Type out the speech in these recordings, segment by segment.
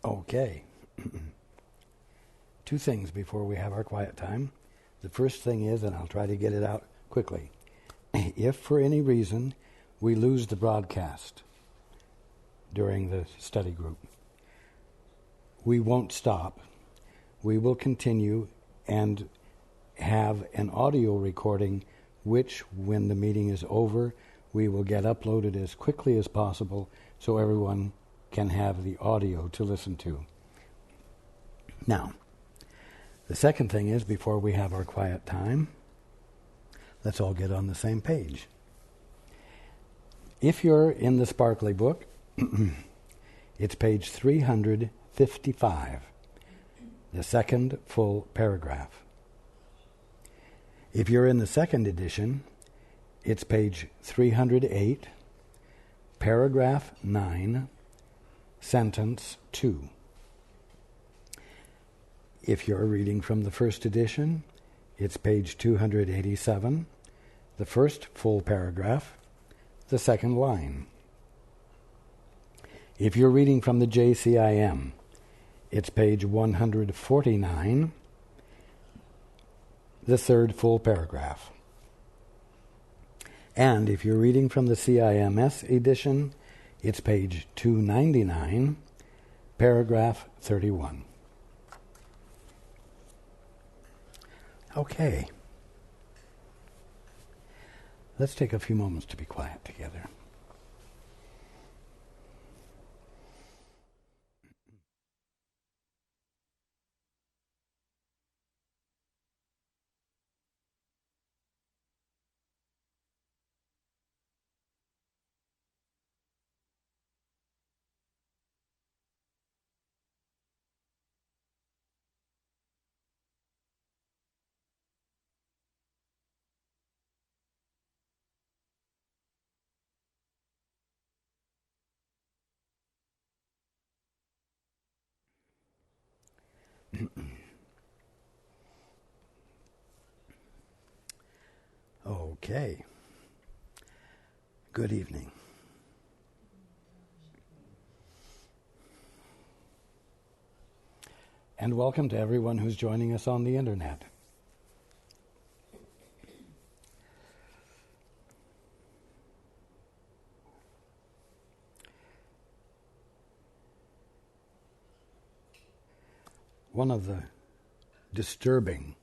Okay. Two things before we have our quiet time. The first thing is, and I'll try to get it out quickly, if for any reason we lose the broadcast during the study group, we won't stop. We will continue and have an audio recording which, when the meeting is over, we will get uploaded as quickly as possible so everyone can have the audio to listen to. Now, the second thing is, before we have our quiet time, let's all get on the same page. If you're in the Sparkly book, it's page 355, the second full paragraph. If you're in the second edition, it's page 308, paragraph 9, sentence 2. If you're reading from the first edition, it's page 287, the first full paragraph, the second line. If you're reading from the JCIM, it's page 149, the third full paragraph. And if you're reading from the CIMS edition, it's page 299, paragraph 31. Okay. Let's take a few moments to be quiet together. Okay. Good evening. And welcome to everyone who's joining us on the internet. One of the disturbing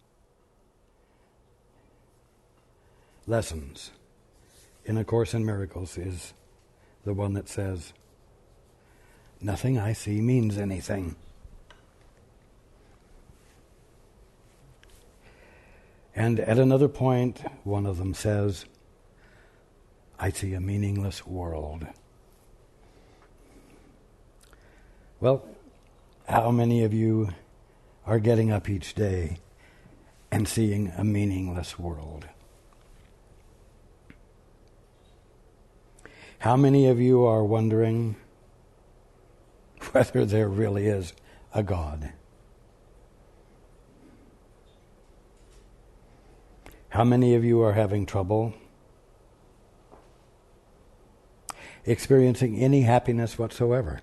lessons in A Course in Miracles is the one that says, nothing I see means anything. And at another point, one of them says, I see a meaningless world. Well, how many of you are getting up each day and seeing a meaningless world? How many of you are wondering whether there really is a God? How many of you are having trouble experiencing any happiness whatsoever?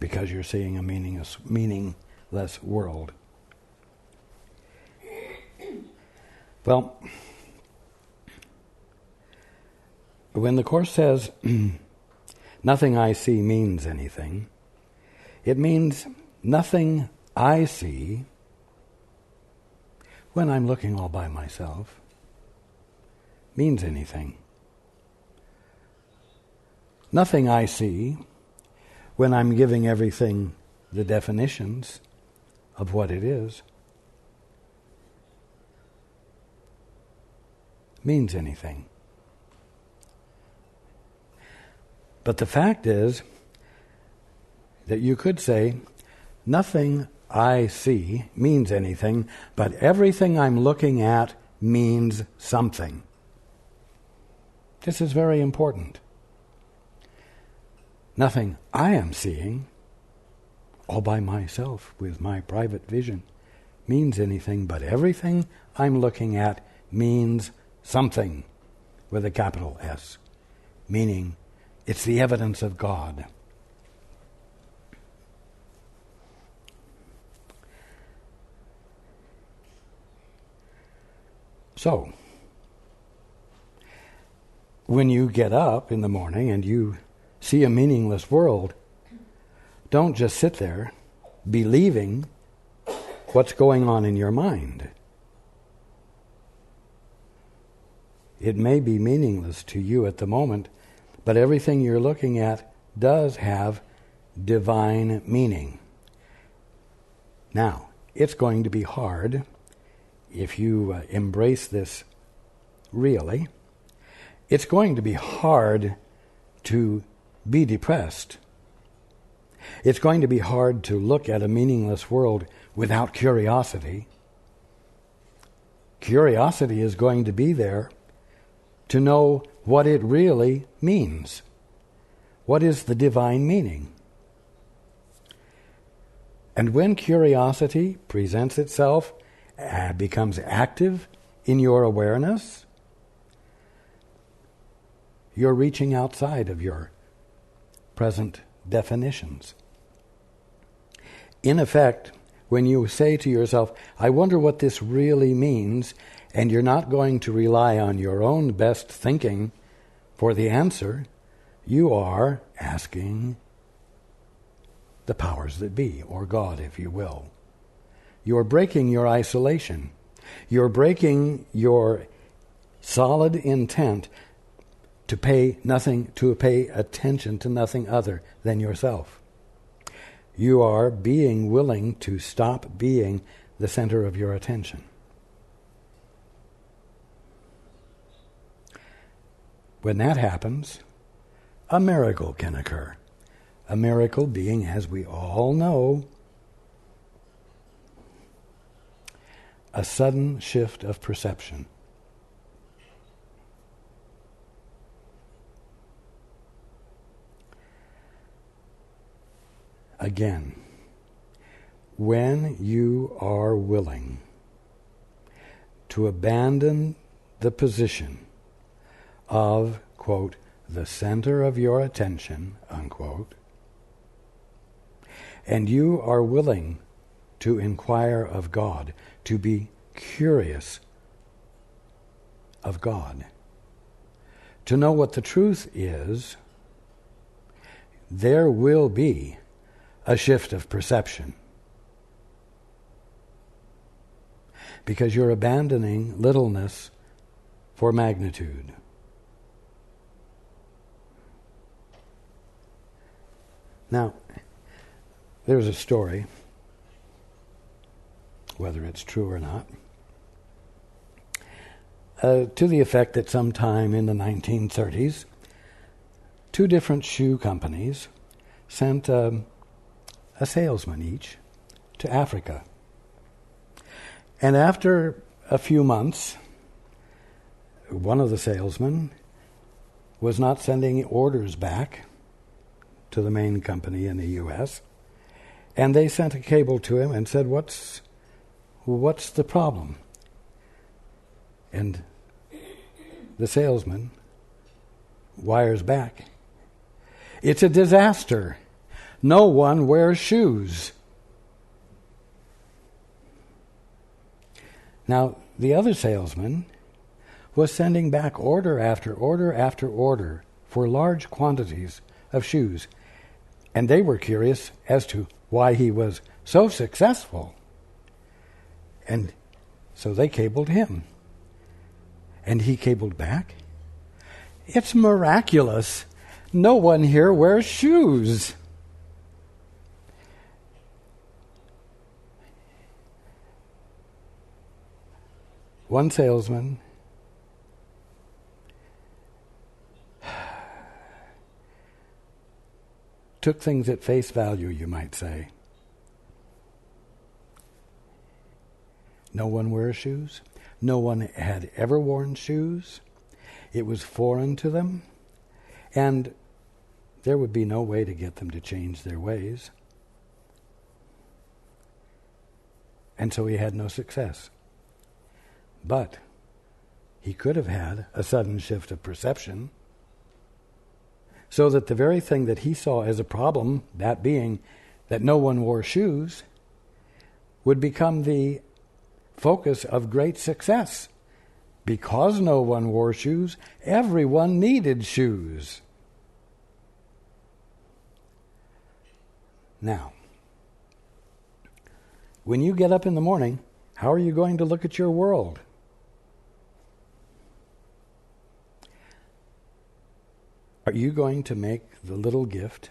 Because you're seeing a meaningless world. Well, when the Course says, nothing I see means anything, it means nothing I see when I'm looking all by myself means anything. Nothing I see when I'm giving everything the definitions of what it is means anything. But the fact is that you could say, nothing I see means anything, but everything I'm looking at means something. This is very important. Nothing I am seeing, all by myself with my private vision, means anything, but everything I'm looking at means something with a capital S, meaning It's the evidence of God. So, when you get up in the morning and you see a meaningless world, don't just sit there believing what's going on in your mind. It may be meaningless to you at the moment, but everything you're looking at does have divine meaning. Now, it's going to be hard if you embrace this really. It's going to be hard to be depressed. It's going to be hard to look at a meaningless world without curiosity. Curiosity is going to be there to know what it really means. What is the divine meaning? And when curiosity presents itself, becomes active in your awareness, you're reaching outside of your present definitions. In effect, when you say to yourself, I wonder what this really means, and you're not going to rely on your own best thinking for the answer, you are asking the powers that be, or God, if you will. You're breaking your isolation. You're breaking your solid intent to pay attention to nothing other than yourself. You are being willing to stop being the center of your attention. When that happens, a miracle can occur. A miracle being, as we all know, a sudden shift of perception. Again, when you are willing to abandon the position of, quote, the center of your attention, unquote, and you are willing to inquire of God, to be curious of God, to know what the truth is, there will be a shift of perception. Because you're abandoning littleness for magnitude. Now, there's a story, whether it's true or not, to the effect that sometime in the 1930s, two different shoe companies sent a salesman each to Africa. And after a few months, one of the salesmen was not sending orders back to the main company in the U.S., and they sent a cable to him and said, what's the problem? And the salesman wires back, it's a disaster. No one wears shoes. Now, the other salesman was sending back order after order after order for large quantities of shoes. And they were curious as to why he was so successful. And so they cabled him. And he cabled back, it's miraculous. No one here wears shoes. One salesman took things at face value, you might say. No one wears shoes. No one had ever worn shoes. It was foreign to them. And there would be no way to get them to change their ways. And so he had no success. But he could have had a sudden shift of perception so that the very thing that he saw as a problem, that being that no one wore shoes, would become the focus of great success. Because no one wore shoes, everyone needed shoes. Now, when you get up in the morning, how are you going to look at your world? Are you going to make the little gift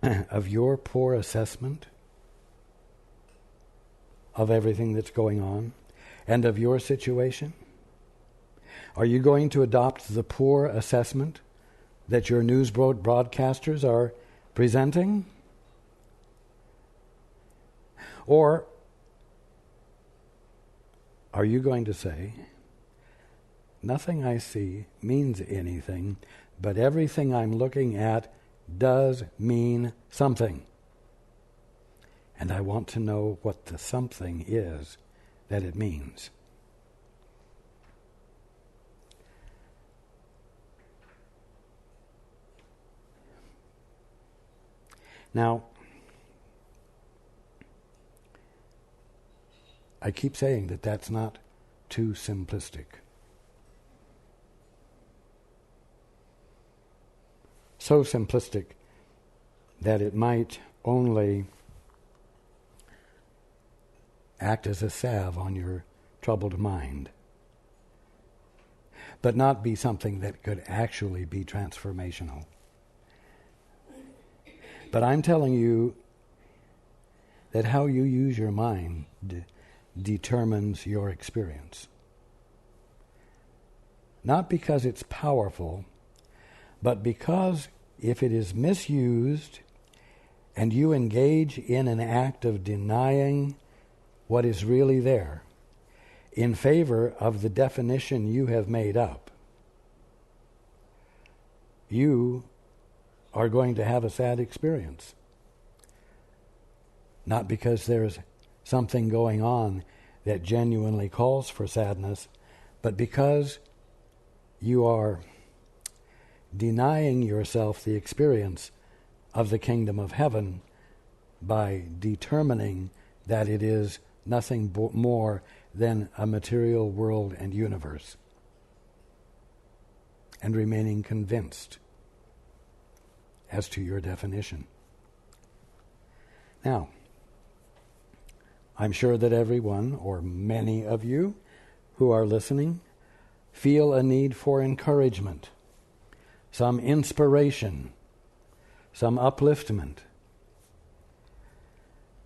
of your poor assessment of everything that's going on and of your situation? Are you going to adopt the poor assessment that your news broadcasters are presenting? Or are you going to say, nothing I see means anything, but everything I'm looking at does mean something. And I want to know what the something is that it means. Now, I keep saying that that's not too simplistic. So simplistic that it might only act as a salve on your troubled mind, but not be something that could actually be transformational. But I'm telling you that how you use your mind determines your experience. Not because it's powerful, but because if it is misused and you engage in an act of denying what is really there in favor of the definition you have made up, you are going to have a sad experience. Not because there's something going on that genuinely calls for sadness, but because you are denying yourself the experience of the kingdom of heaven by determining that it is nothing more than a material world and universe, and remaining convinced as to your definition. Now, I'm sure that everyone, or many of you who are listening, feel a need for encouragement, some inspiration, some upliftment.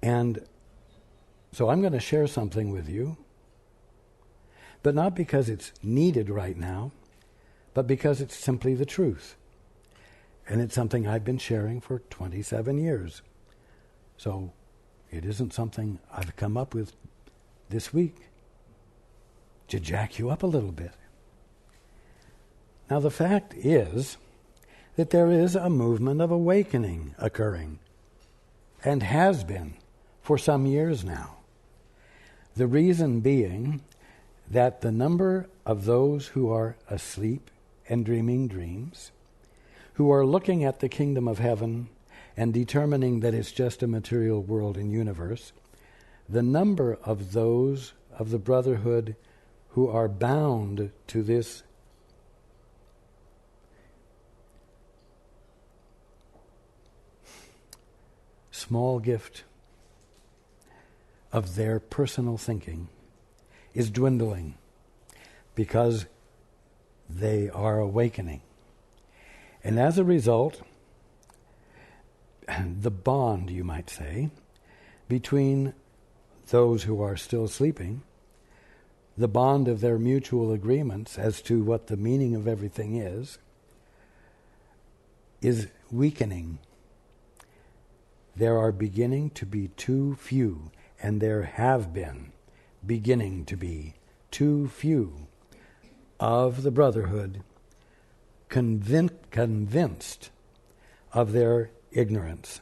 And so I'm going to share something with you, but not because it's needed right now, but because it's simply the truth. And it's something I've been sharing for 27 years. So it isn't something I've come up with this week to jack you up a little bit. Now the fact is that there is a movement of awakening occurring, and has been for some years now. The reason being that the number of those who are asleep and dreaming dreams, who are looking at the kingdom of heaven and determining that it's just a material world and universe, the number of those of the brotherhood who are bound to this small gift of their personal thinking is dwindling because they are awakening. And as a result, the bond, you might say, between those who are still sleeping, the bond of their mutual agreements as to what the meaning of everything is weakening. There are beginning to be too few, and there have been beginning to be too few of the brotherhood convinced of their ignorance.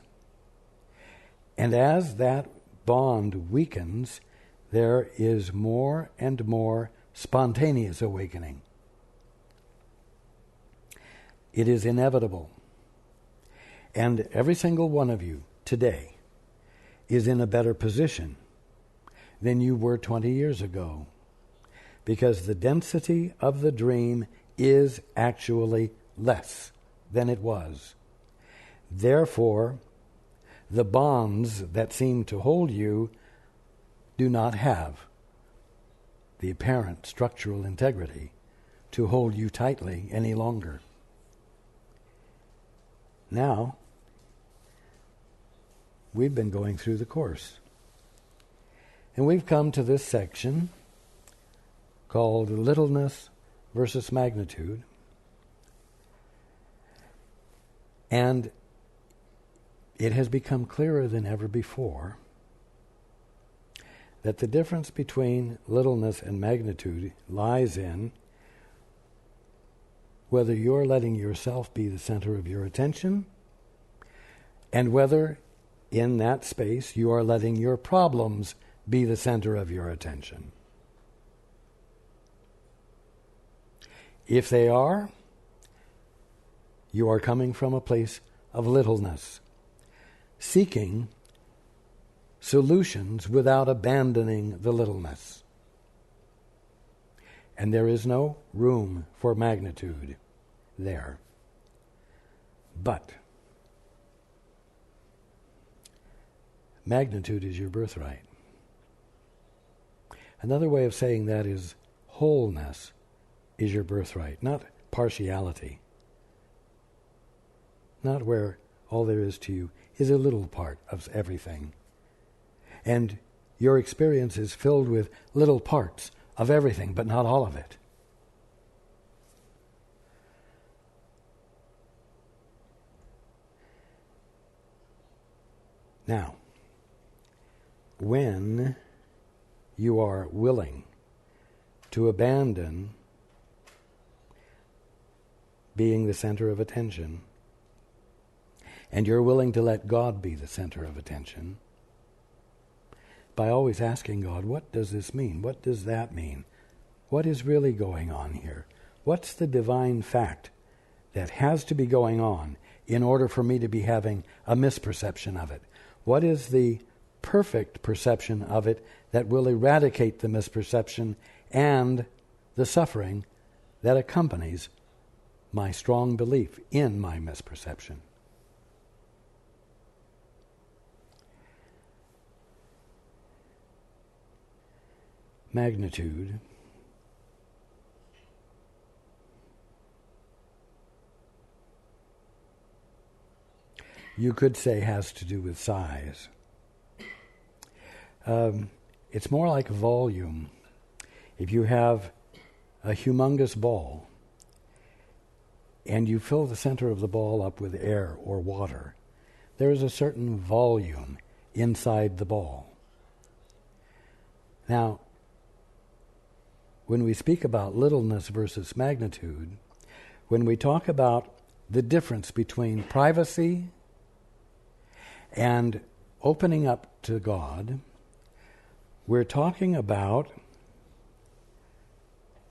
And as that bond weakens, there is more and more spontaneous awakening. It is inevitable. And every single one of you today is in a better position than you were 20 years ago, because the density of the dream is actually less than it was. Therefore, the bonds that seem to hold you do not have the apparent structural integrity to hold you tightly any longer. Now, we've been going through the course, and we've come to this section called littleness versus magnitude. And it has become clearer than ever before that the difference between littleness and magnitude lies in whether you're letting yourself be the center of your attention, and whether in that space you are letting your problems be the center of your attention. If they are, you are coming from a place of littleness, seeking solutions without abandoning the littleness. And there is no room for magnitude there. But magnitude is your birthright. Another way of saying that is wholeness is your birthright, not partiality. Not where all there is to you is a little part of everything. And your experience is filled with little parts of everything, but not all of it. Now, when you are willing to abandon being the center of attention, and you're willing to let God be the center of attention, by always asking God, what does this mean? What does that mean? What is really going on here? What's the divine fact that has to be going on in order for me to be having a misperception of it? What is the perfect perception of it that will eradicate the misperception and the suffering that accompanies my strong belief in my misperception? Magnitude you could say has to do with size. It's more like volume. If you have a humongous ball and you fill the center of the ball up with air or water, there is a certain volume inside the ball. Now, when we speak about littleness versus magnitude, when we talk about the difference between privacy and opening up to God, we're talking about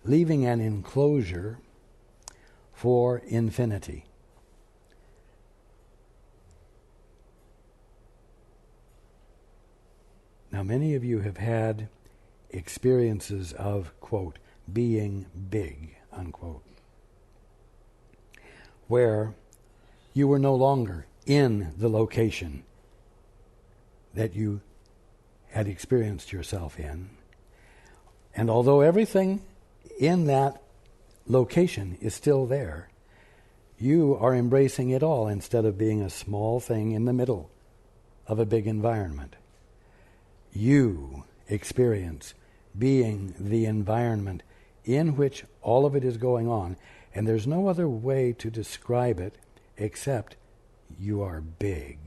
leaving an enclosure for infinity. Now, many of you have had experiences of, quote, being big, unquote, where you were no longer in the location that you had experienced yourself in. And although everything in that location is still there, you are embracing it all instead of being a small thing in the middle of a big environment. You experience being the environment in which all of it is going on, and there's no other way to describe it except you are big.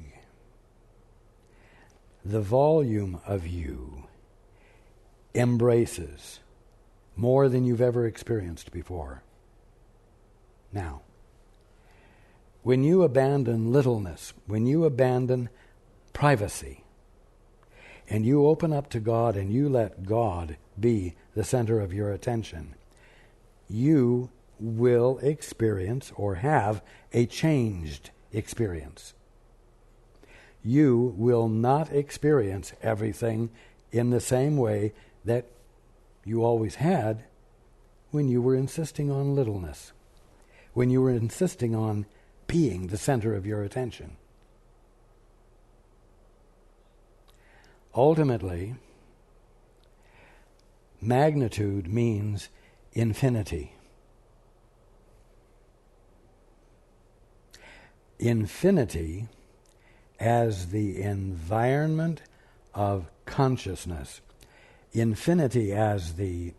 The volume of you embraces more than you've ever experienced before. Now, when you abandon littleness, when you abandon privacy, and you open up to God and you let God be the center of your attention, you will experience or have a changed experience. You will not experience everything in the same way that you always had when you were insisting on littleness, when you were insisting on being the center of your attention. Ultimately, magnitude means infinity. Infinity as the environment of consciousness. Infinity as the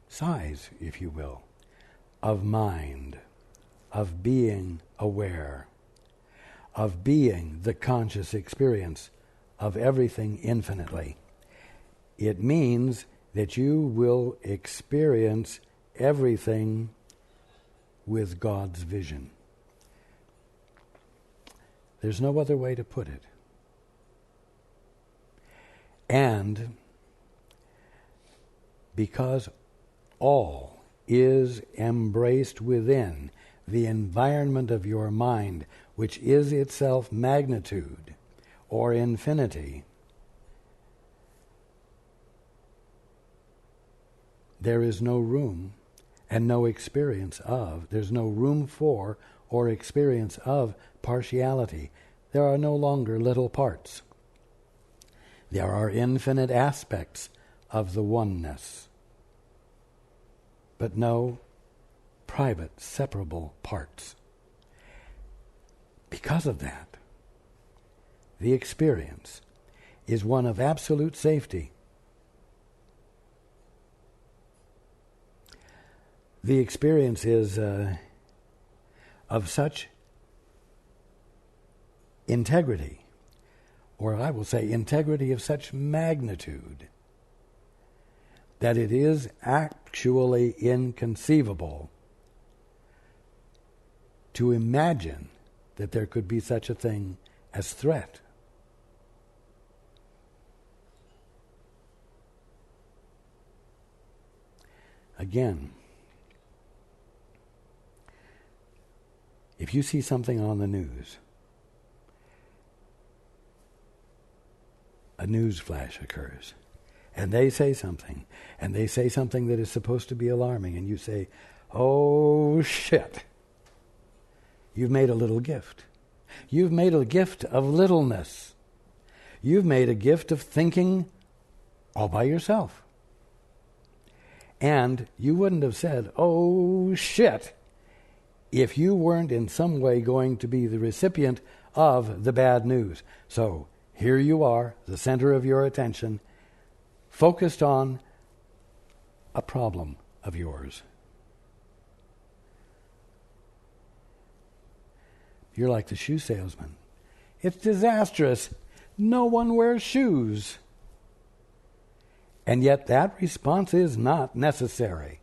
size, if you will, of mind, of being aware, of being the conscious experience of everything infinitely. It means that you will experience everything with God's vision. There's no other way to put it. And because all is embraced within the environment of your mind, which is itself magnitude or infinity, there is no room and no experience of, there's no room for or experience of partiality. There are no longer little parts. There are infinite aspects of the oneness, but no private, separable parts. Because of that, the experience is one of absolute safety. The experience is of such integrity, or I will say integrity of such magnitude, that it is actually inconceivable to imagine that there could be such a thing as threat. Again, if you see something on the news, a news flash occurs, and they say something that is supposed to be alarming, and you say, "Oh, shit." You've made a little gift. You've made a gift of littleness. You've made a gift of thinking all by yourself. And you wouldn't have said, "Oh, shit," if you weren't in some way going to be the recipient of the bad news. So here you are, the center of your attention, focused on a problem of yours. You're like the shoe salesman. "It's disastrous. No one wears shoes." And yet that response is not necessary.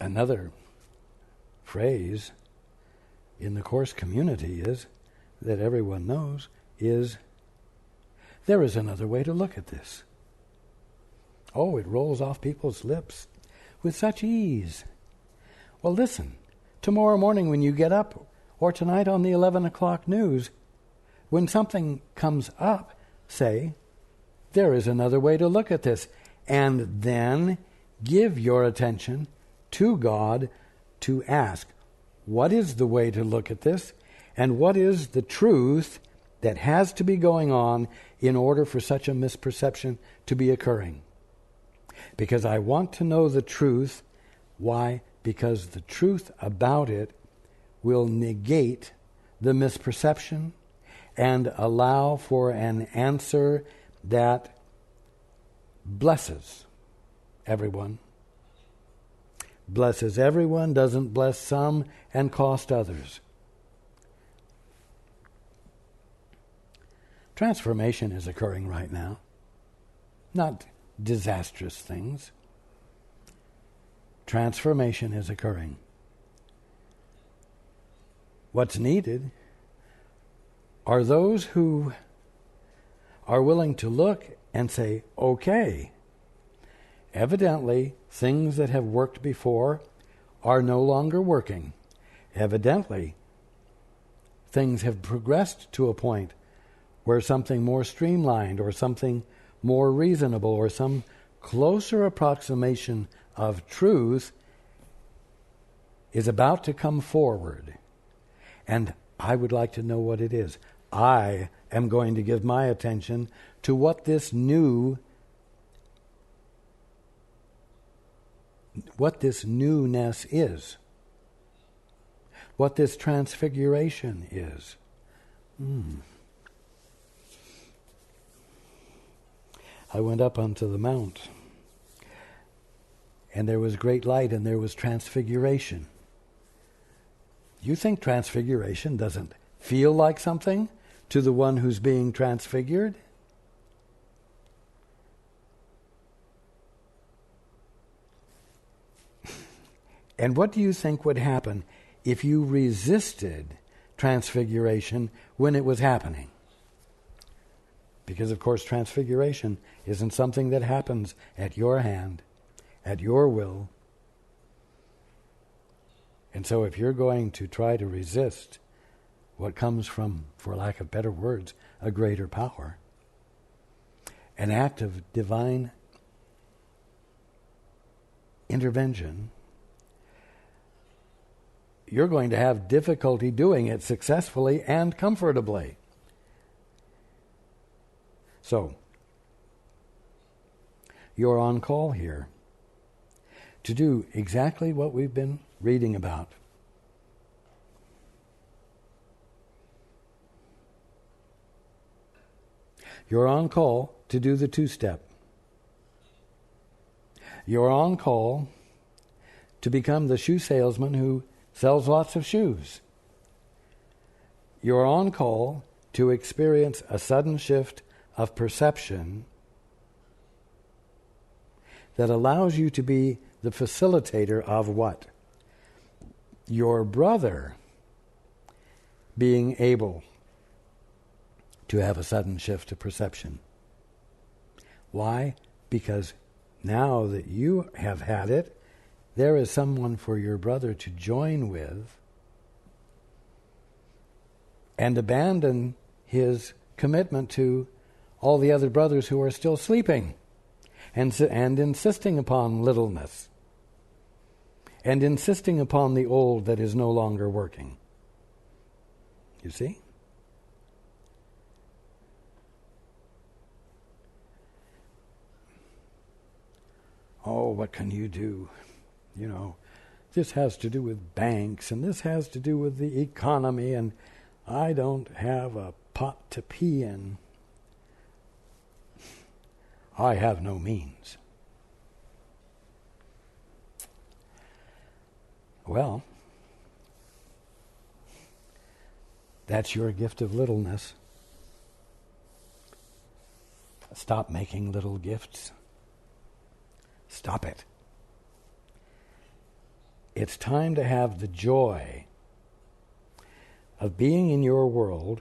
Another phrase in the Course community is, that everyone knows, is, "There is another way to look at this." Oh, it rolls off people's lips with such ease. Well, listen, tomorrow morning when you get up, or tonight on the 11 o'clock news, when something comes up, say, "There is another way to look at this," and then give your attention to God to ask, what is the way to look at this, and what is the truth that has to be going on in order for such a misperception to be occurring? Because I want to know the truth. Why? Because the truth about it will negate the misperception and allow for an answer that blesses everyone. Blesses everyone, doesn't bless some, and cost others. Transformation is occurring right now. Not disastrous things. Transformation is occurring. What's needed are those who are willing to look and say, okay, evidently things that have worked before are no longer working. Evidently, things have progressed to a point where something more streamlined or something more reasonable or some closer approximation of truth is about to come forward. And I would like to know what it is. I am going to give my attention to what this newness is. What this transfiguration is. I went up unto the mount, and there was great light, and there was transfiguration. You think transfiguration doesn't feel like something to the one who's being transfigured? And what do you think would happen if you resisted transfiguration when it was happening? Because, of course, transfiguration isn't something that happens at your hand, at your will. And so if you're going to try to resist what comes from, for lack of better words, a greater power, an act of divine intervention, you're going to have difficulty doing it successfully and comfortably. So, you're on call here to do exactly what we've been reading about. You're on call to do the two-step. You're on call to become the shoe salesman who sells lots of shoes. You're on call to experience a sudden shift of perception that allows you to be the facilitator of what? Your brother being able to have a sudden shift of perception. Why? Because now that you have had it, there is someone for your brother to join with and abandon his commitment to all the other brothers who are still sleeping and insisting upon littleness and insisting upon the old that is no longer working. You see? Oh, what can you do? You know, this has to do with banks, and this has to do with the economy, and I don't have a pot to pee in. I have no means. Well, that's your gift of littleness. Stop making little gifts. Stop it. It's time to have the joy of being in your world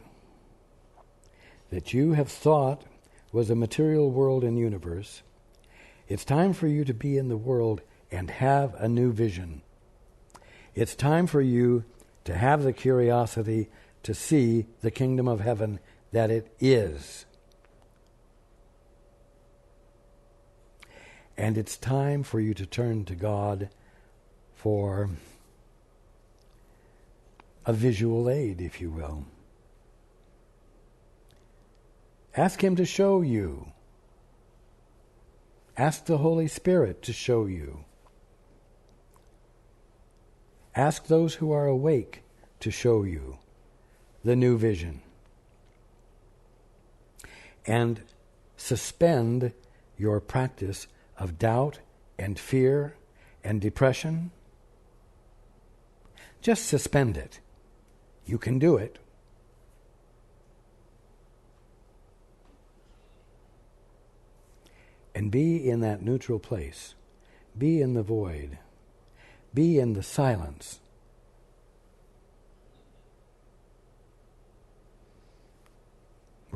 that you have thought was a material world and universe. It's time for you to be in the world and have a new vision. It's time for you to have the curiosity to see the kingdom of heaven that it is. And it's time for you to turn to God for a visual aid, if you will. Ask Him to show you. Ask the Holy Spirit to show you. Ask those who are awake to show you the new vision. And suspend your practice of doubt and fear and depression. Just suspend it. You can do it. And be in that neutral place. Be in the void. Be in the silence.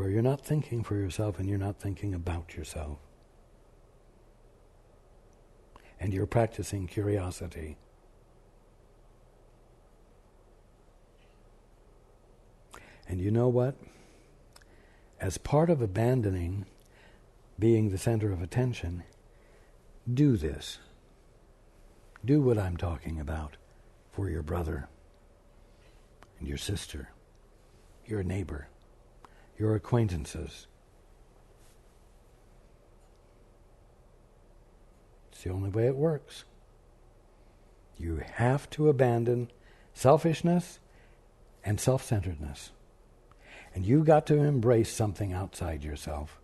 where you're not thinking for yourself and you're not thinking about yourself. And you're practicing curiosity. And you know what? As part of abandoning being the center of attention, do this. Do what I'm talking about for your brother and your sister, your neighbor, your acquaintances. It's the only way it works. You have to abandon selfishness and self-centeredness. And you've got to embrace something outside yourself.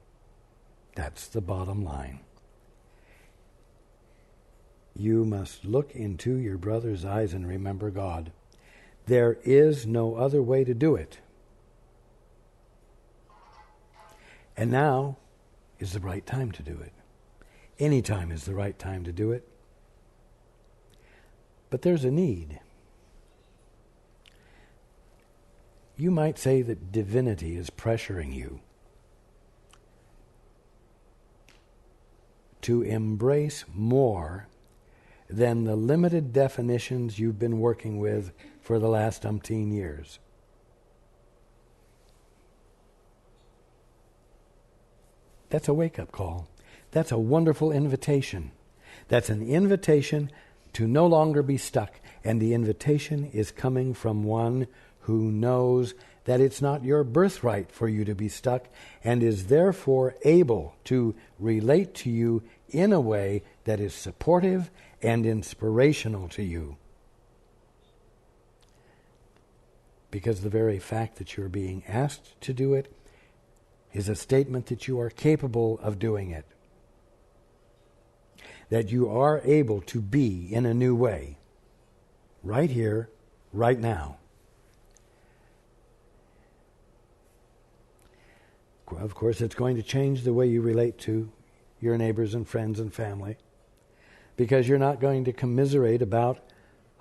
That's the bottom line. You must look into your brother's eyes and remember God. There is no other way to do it. And now is the right time to do it. Any time is the right time to do it. But there's a need. You might say that divinity is pressuring you to embrace more than the limited definitions you've been working with for the last umpteen years. That's a wake-up call. That's a wonderful invitation. That's an invitation to no longer be stuck. And the invitation is coming from one who knows that it's not your birthright for you to be stuck and is therefore able to relate to you in a way that is supportive and inspirational to you. Because the very fact that you're being asked to do it is a statement that you are capable of doing it. That you are able to be in a new way. Right here, right now. Of course, it's going to change the way you relate to your neighbors and friends and family. Because you're not going to commiserate about,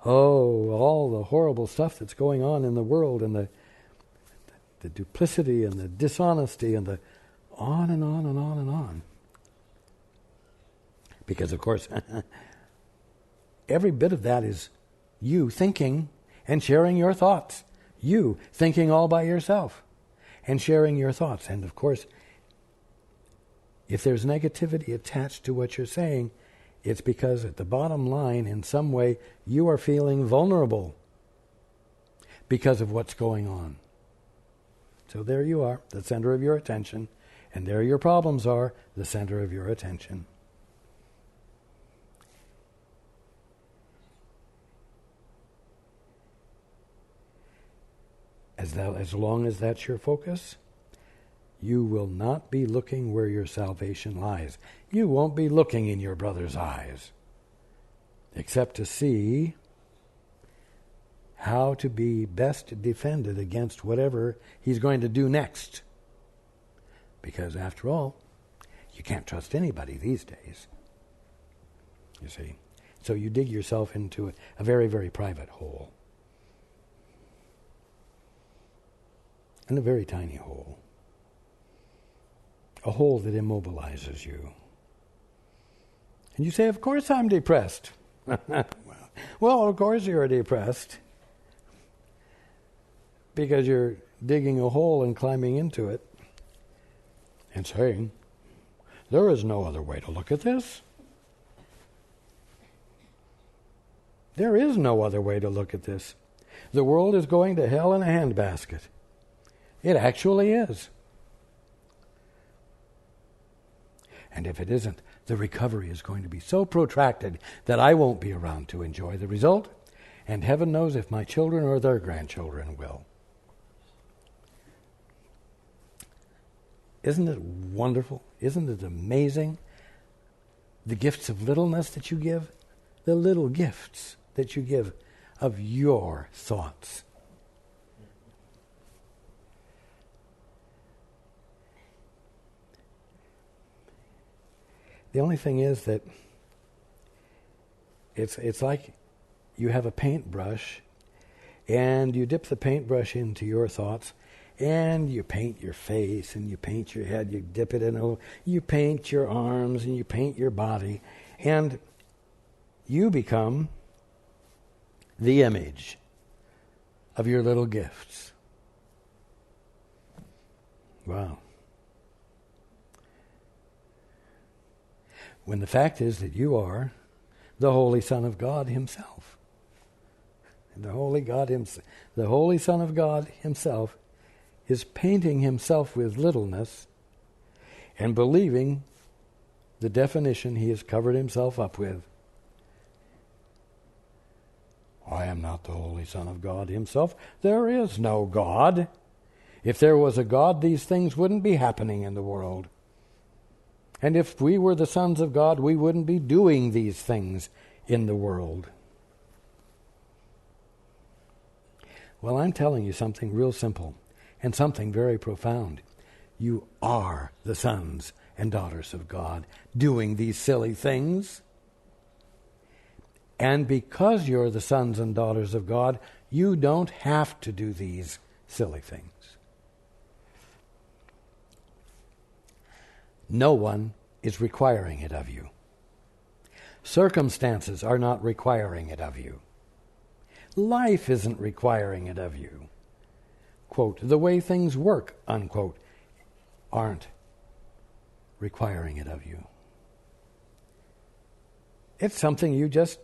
all the horrible stuff that's going on in the world and the duplicity and the dishonesty and the on and on and on and on. Because, of course, every bit of that is you thinking and sharing your thoughts. You thinking all by yourself and sharing your thoughts. And, of course, if there's negativity attached to what you're saying, it's because at the bottom line, in some way, you are feeling vulnerable because of what's going on. So there you are, the center of your attention, and there your problems are, the center of your attention. As long as that's your focus, you will not be looking where your salvation lies. You won't be looking in your brother's eyes, except to see how to be best defended against whatever he's going to do next. Because after all, you can't trust anybody these days. You see? So you dig yourself into a very, very private hole. And a very tiny hole. A hole that immobilizes you. And you say, of course I'm depressed. Well, of course you're depressed. Because you're digging a hole and climbing into it and saying, there is no other way to look at this. There is no other way to look at this. The world is going to hell in a handbasket. It actually is. And if it isn't, the recovery is going to be so protracted that I won't be around to enjoy the result, and heaven knows if my children or their grandchildren will. Isn't it wonderful? Isn't it amazing? The gifts of littleness that you give, the little gifts that you give of your thoughts. The only thing is that it's like you have a paintbrush and you dip the paintbrush into your thoughts And you paint your face, and you paint your head, you dip it in, you paint your arms, and you paint your body, and you become the image of your little gifts. Wow. When the fact is that you are the Holy Son of God Himself. And the Holy Son of God Himself is painting Himself with littleness and believing the definition He has covered Himself up with. I am not the Holy Son of God Himself. There is no God. If there was a God, these things wouldn't be happening in the world. And if we were the sons of God, we wouldn't be doing these things in the world. Well, I'm telling you something real simple and something very profound. You are the sons and daughters of God doing these silly things. And because you're the sons and daughters of God, you don't have to do these silly things. No one is requiring it of you. Circumstances are not requiring it of you. Life isn't requiring it of you. Quote, the way things work, unquote, aren't requiring it of you. It's something you just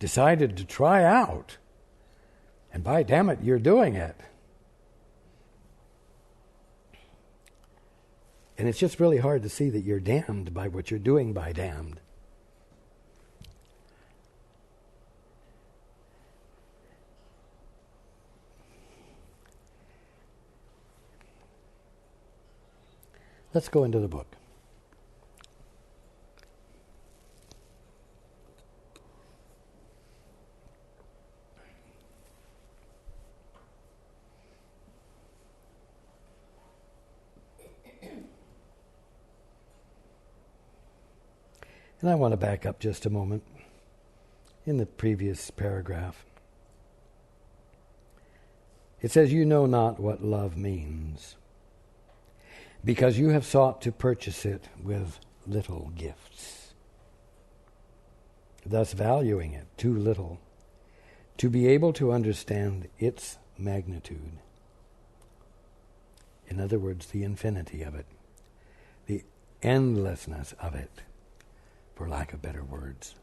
decided to try out. And by damn it, you're doing it. And it's just really hard to see that you're damned by what you're doing by damned. Let's go into the book. And I want to back up just a moment in the previous paragraph. It says, you know not what love means, because you have sought to purchase it with little gifts, thus valuing it too little to be able to understand its magnitude. In other words, the infinity of it, the endlessness of it, for lack of better words,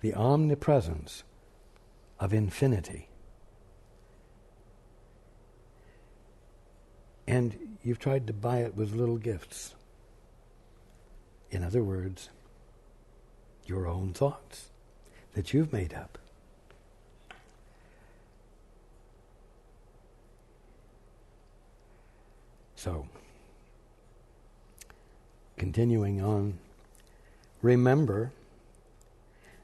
the omnipresence of infinity. And you've tried to buy it with little gifts. In other words, your own thoughts that you've made up. So, continuing on, remember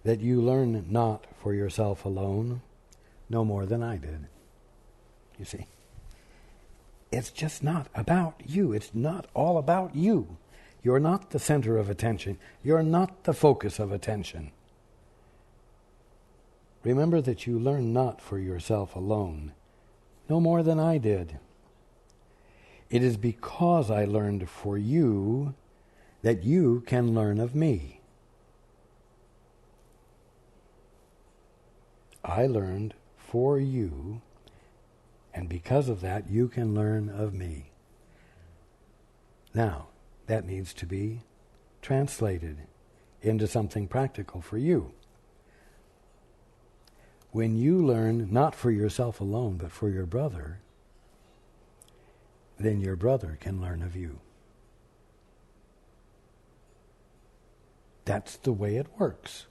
that you learn not for yourself alone, no more than I did. You see? It's just not about you. It's not all about you. You're not the center of attention. You're not the focus of attention. Remember that you learn not for yourself alone, no more than I did. It is because I learned for you that you can learn of me. I learned for you, and because of that, you can learn of me. Now, that needs to be translated into something practical for you. When you learn not for yourself alone, but for your brother, then your brother can learn of you. That's the way it works.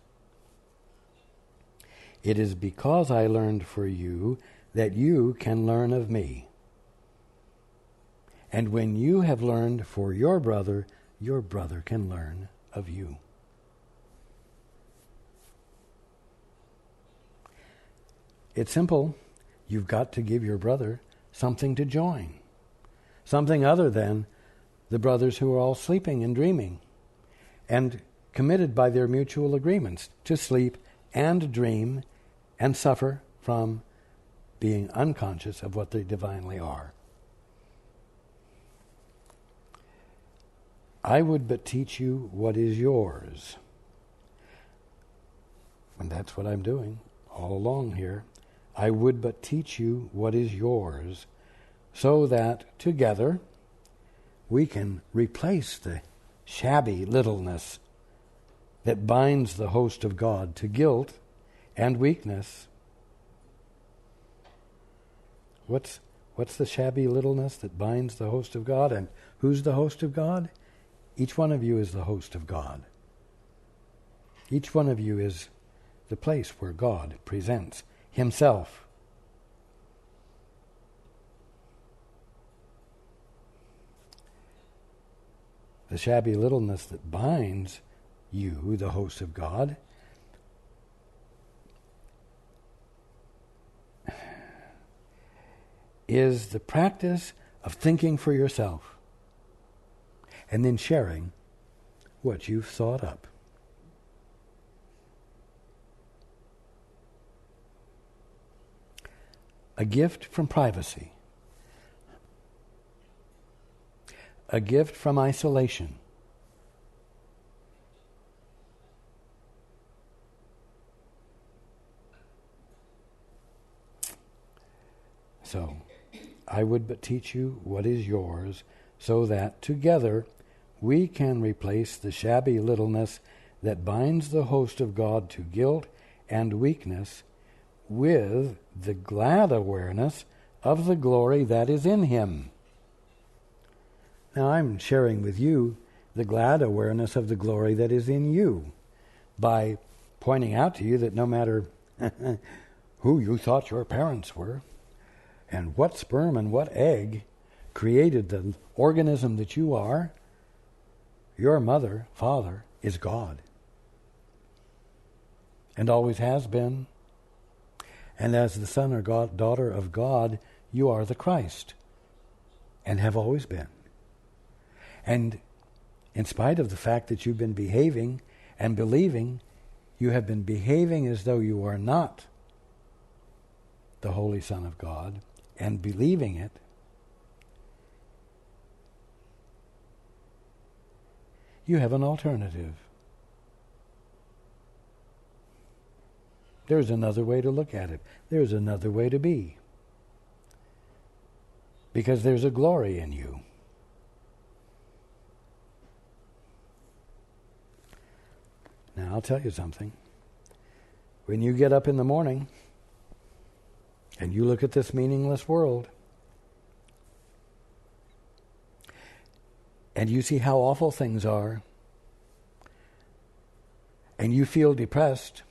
It is because I learned for you that you can learn of me. And when you have learned for your brother can learn of you. It's simple. You've got to give your brother something to join. Something other than the brothers who are all sleeping and dreaming and committed by their mutual agreements to sleep and dream and suffer from being unconscious of what they divinely are. I would but teach you what is yours. And that's what I'm doing all along here. I would but teach you what is yours, so that together we can replace the shabby littleness that binds the host of God to guilt and weakness. What's the shabby littleness that binds the host of God? And who's the host of God? Each one of you is the host of God. Each one of you is the place where God presents himself. The shabby littleness that binds you, the host of God, is the practice of thinking for yourself and then sharing what you've thought up. A gift from privacy. A gift from isolation. So, I would but teach you what is yours, so that together we can replace the shabby littleness that binds the host of God to guilt and weakness with the glad awareness of the glory that is in him. Now I'm sharing with you the glad awareness of the glory that is in you by pointing out to you that no matter who you thought your parents were, and what sperm and what egg created the organism that you are, your mother, father, is God. And always has been. And as the son or daughter of God, you are the Christ. And have always been. And in spite of the fact that you've been behaving and believing, you have been behaving as though you are not the Holy Son of God, and believing it, you have an alternative. There's another way to look at it. There's another way to be. Because there's a glory in you. Now, I'll tell you something. When you get up in the morning and you look at this meaningless world and you see how awful things are and you feel depressed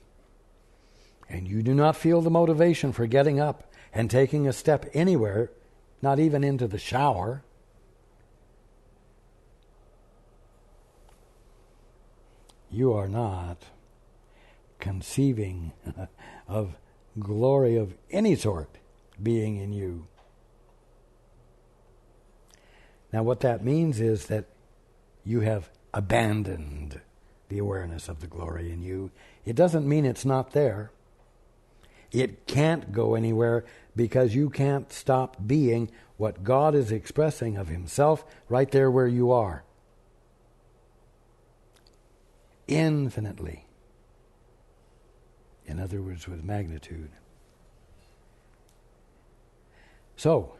and you do not feel the motivation for getting up and taking a step anywhere, not even into the shower, you are not conceiving of glory of any sort being in you. Now what that means is that you have abandoned the awareness of the glory in you. It doesn't mean it's not there. It can't go anywhere because you can't stop being what God is expressing of himself right there where you are. Infinitely. In other words, with magnitude. So,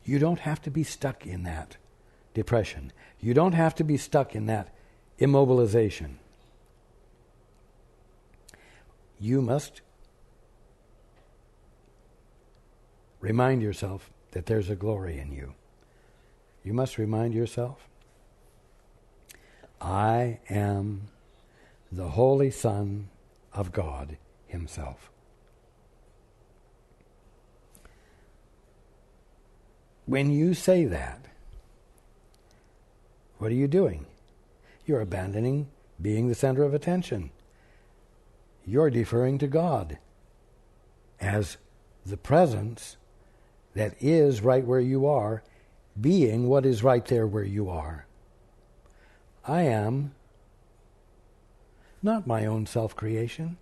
you don't have to be stuck in that depression. You don't have to be stuck in that immobilization. You must remind yourself that there's a glory in you. You must remind yourself, I am the Holy Son of God himself. When you say that, what are you doing? You're abandoning being the center of attention. You're deferring to God as the presence that is right where you are, being what is right there where you are. I am not my own self-creation.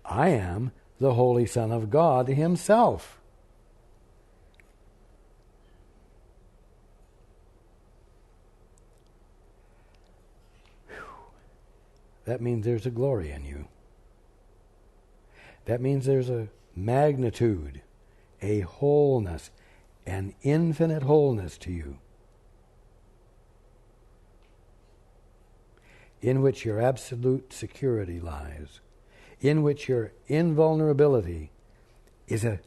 I am the Holy Son of God himself. that means there's a glory in you. That means there's a magnitude, a wholeness, an infinite wholeness to you, in which your absolute security lies, in which your invulnerability is an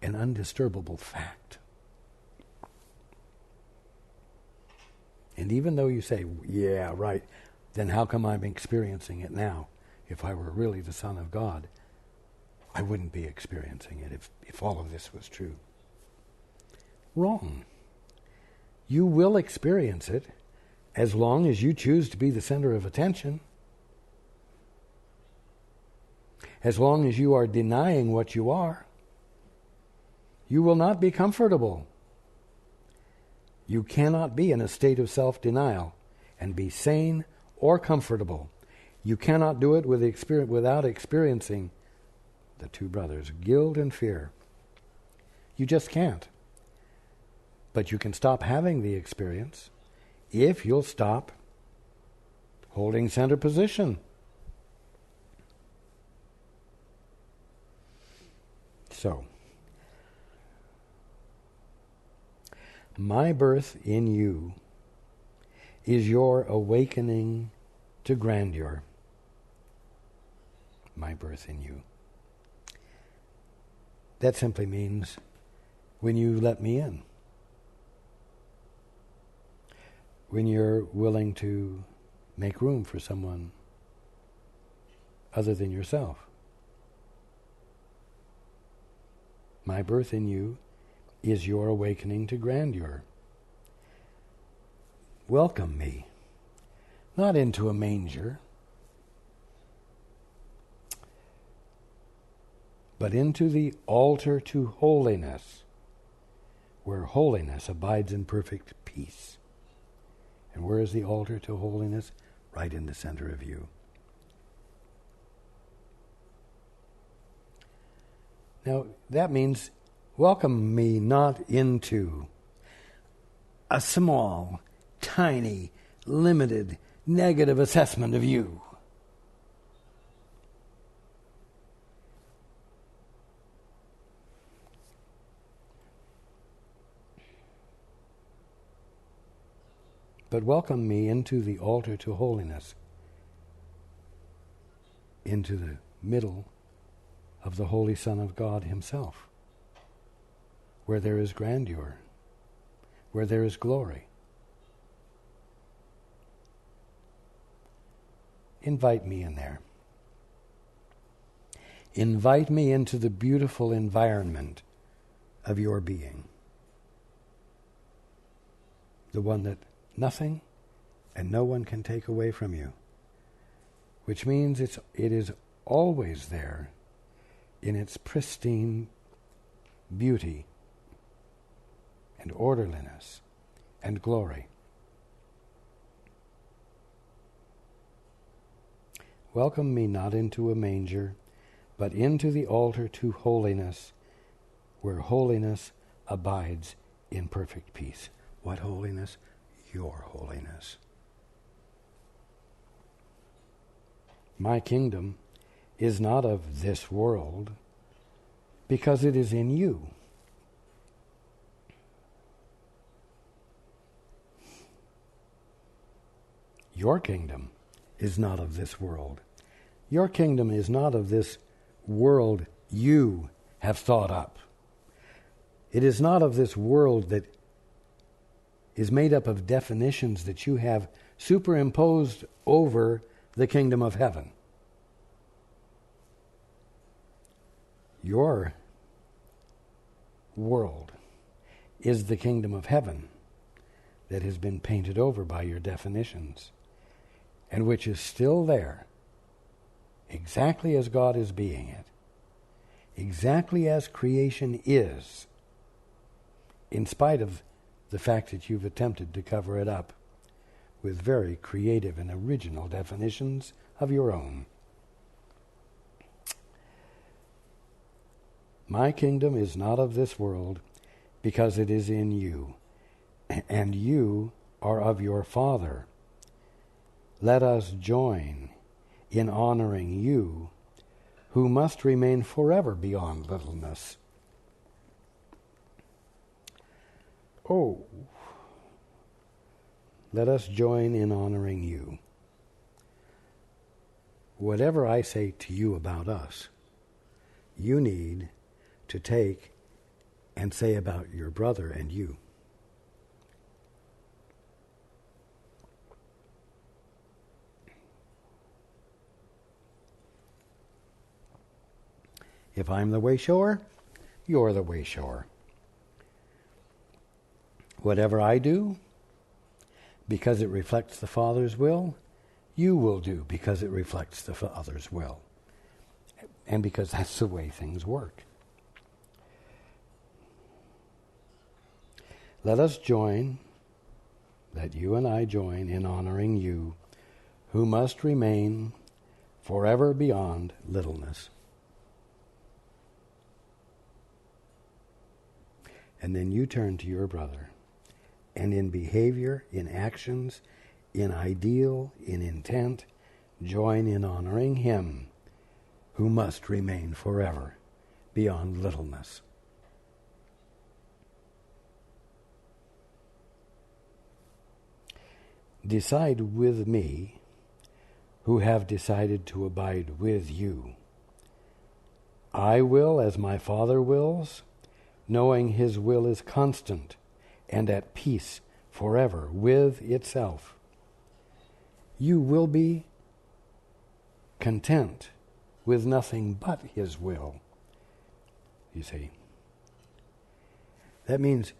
undisturbable fact. And even though you say, yeah, right, then how come I'm experiencing it now? If I were really the Son of God, I wouldn't be experiencing it if all of this was true. Wrong. You will experience it as long as you choose to be the center of attention. As long as you are denying what you are, you will not be comfortable. You cannot be in a state of self-denial and be sane or comfortable. You cannot do it without experiencing the two brothers, guilt and fear. You just can't. But you can stop having the experience if you'll stop holding center position. So, my birth in you is your awakening to grandeur. My birth in you. That simply means when you let me in. When you're willing to make room for someone other than yourself. My birth in you is your awakening to grandeur. Welcome me, not into a manger, but into the altar to holiness, where holiness abides in perfect peace. And where is the altar to holiness? Right in the center of you. Now, that means welcome me not into a small, tiny, limited, negative assessment of you. But welcome me into the altar to holiness, into the middle of the Holy Son of God himself, where there is grandeur, where there is glory. Invite me in there. Invite me into the beautiful environment of your being, the one that nothing and no one can take away from you, which means it is always there in its pristine beauty and orderliness and glory. Welcome me not into a manger, but into the altar to holiness, where holiness abides in perfect peace. What holiness? Your holiness. My kingdom is not of this world, because it is in you. Your kingdom is not of this world. Your kingdom is not of this world you have thought up. It is not of this world that is made up of definitions that you have superimposed over the kingdom of heaven. Your world is the kingdom of heaven that has been painted over by your definitions, and which is still there, exactly as God is being it, exactly as creation is, in spite of the fact that you've attempted to cover it up with very creative and original definitions of your own. My kingdom is not of this world, because it is in you, and you are of your Father. let us join in honoring you, who must remain forever beyond littleness. Oh, let us join in honoring you. Whatever I say to you about us, you need to take and say about your brother and you. If I'm the way shower, you're the way shower. Whatever I do, because it reflects the Father's will, you will do because it reflects the Father's will. And because that's the way things work. Let us join, let you and I join in honoring you, who must remain forever beyond littleness. And then you turn to your brother, and in behavior, in actions, in ideal, in intent, join in honoring him who must remain forever beyond littleness. Decide with me, who have decided to abide with you. I will as my Father wills, knowing his will is constant and at peace forever with itself. You will be content with nothing but his will, you see. That means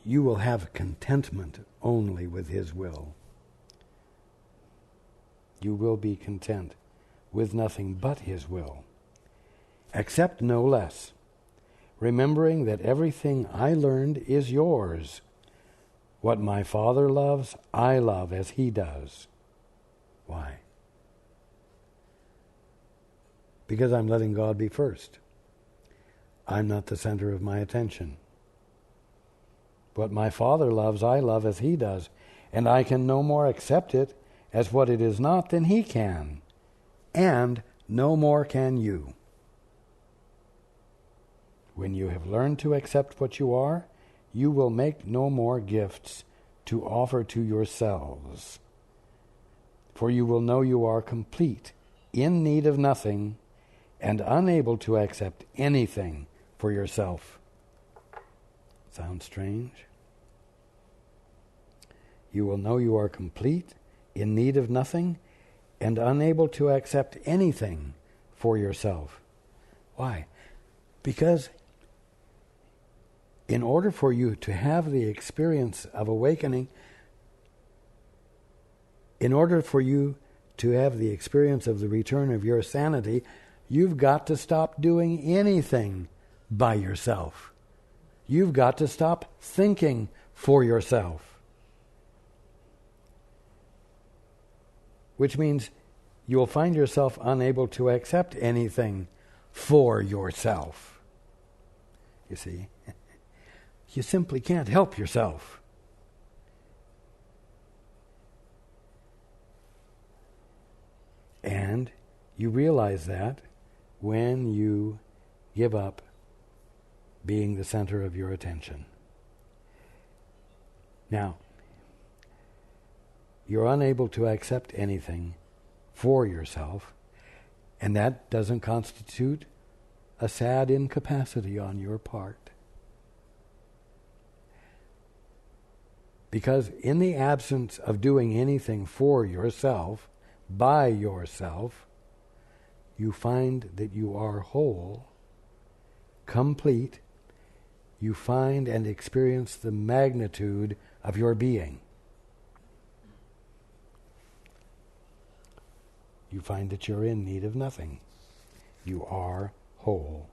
you will have contentment only with his will. You will be content with nothing but his will. Accept no less, remembering that everything I learned is yours. What my Father loves, I love as he does. Why? Because I'm letting God be first. I'm not the center of my attention. What my Father loves, I love as he does, and I can no more accept it as what it is not than he can, and no more can you. When you have learned to accept what you are, you will make no more gifts to offer to yourselves. For you will know you are complete, in need of nothing, and unable to accept anything for yourself. Sounds strange? You will know you are complete, in need of nothing, and unable to accept anything for yourself. Why? Because in order for you to have the experience of awakening, in order for you to have the experience of the return of your sanity, you've got to stop doing anything by yourself. You've got to stop thinking for yourself. Which means you'll find yourself unable to accept anything for yourself. You see? You simply can't help yourself. And you realize that when you give up being the center of your attention. Now, you're unable to accept anything for yourself, and that doesn't constitute a sad incapacity on your part. Because in the absence of doing anything for yourself, by yourself, you find that you are whole, complete. You find and experience the magnitude of your being. You find that you're in need of nothing. You are whole.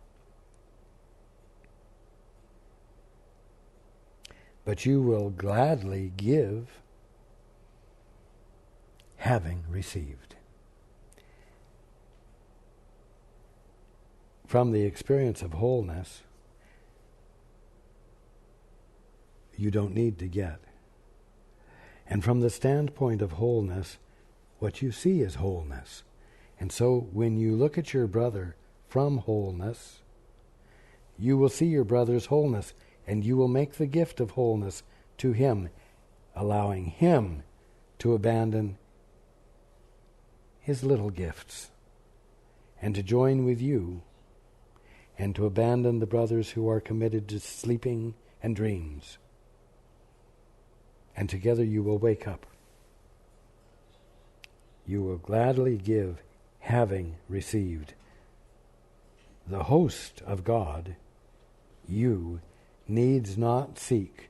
But you will gladly give, having received. From the experience of wholeness, you don't need to get. And from the standpoint of wholeness, what you see is wholeness. And so when you look at your brother from wholeness, you will see your brother's wholeness, and you will make the gift of wholeness to him, allowing him to abandon his little gifts and to join with you, and to abandon the brothers who are committed to sleeping and dreams. And together you will wake up. You will gladly give, having received. The host of God, you needs not seek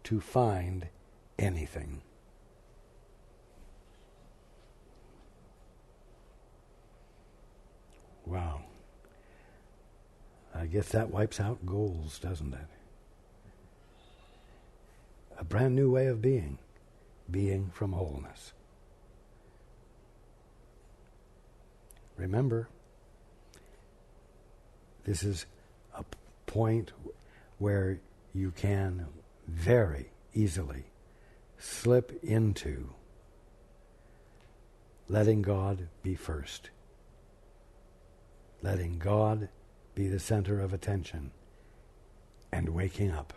to find anything. Wow. I guess that wipes out goals, doesn't it? A brand new way of being from wholeness. Remember, this is a point where you can very easily slip into letting God be first. Letting God be the center of attention and waking up.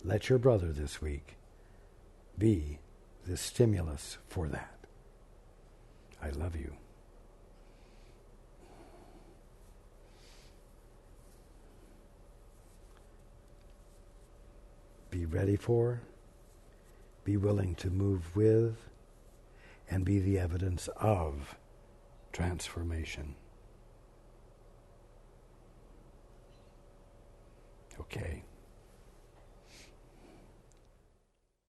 Let your brother this week be the stimulus for that. I love you. Be ready for, be willing to move with, and be the evidence of transformation. Okay.